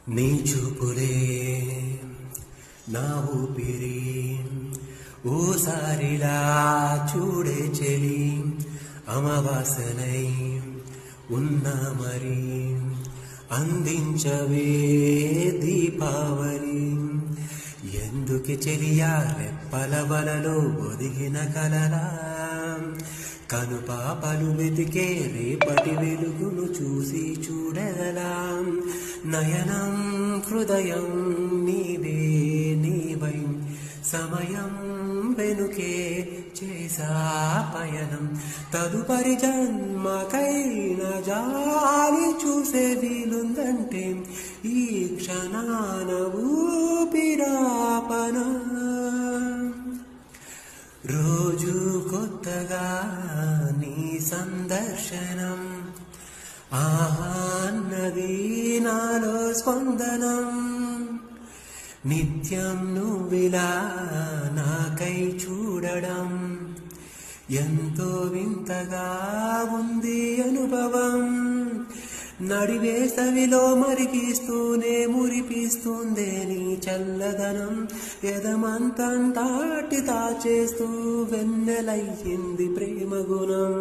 నీ చూపులే నా ఊపిరి, ఓసారిలా చూడే చెలి, అమావాసనై ఉన్నా మరి అందించవే దీపావళి. ఎందుకు చెలియా రెప్పల వలలో ఒదిగిన కలలా, కనుపాపలు వెతికే రేపటి వెలుగును చూసి చూడగలా. నయనం హృదయం నీవే నీవై, సమయం వెనుకే చేసా పయనం. తదుపరి జన్మకైన జాలి చూసే వీలుందంటే ఈ క్షణాన ఊపిరాపన. రోజు కొత్తగా నీ సందర్శనం, ఆహా అన్నది నాలో స్పందనం. నిత్యం నువ్విలా నాకై చూడడం ఎంతో వింతగా ఉంది అనుభవం. నడివేసవిలో మరిగిస్తూనే మురిపిస్తుందే నీ చల్లదనం. ఎదమంతంటాటి దాచేస్తూ వెన్నెలయ్యింది ప్రేమ గుణం.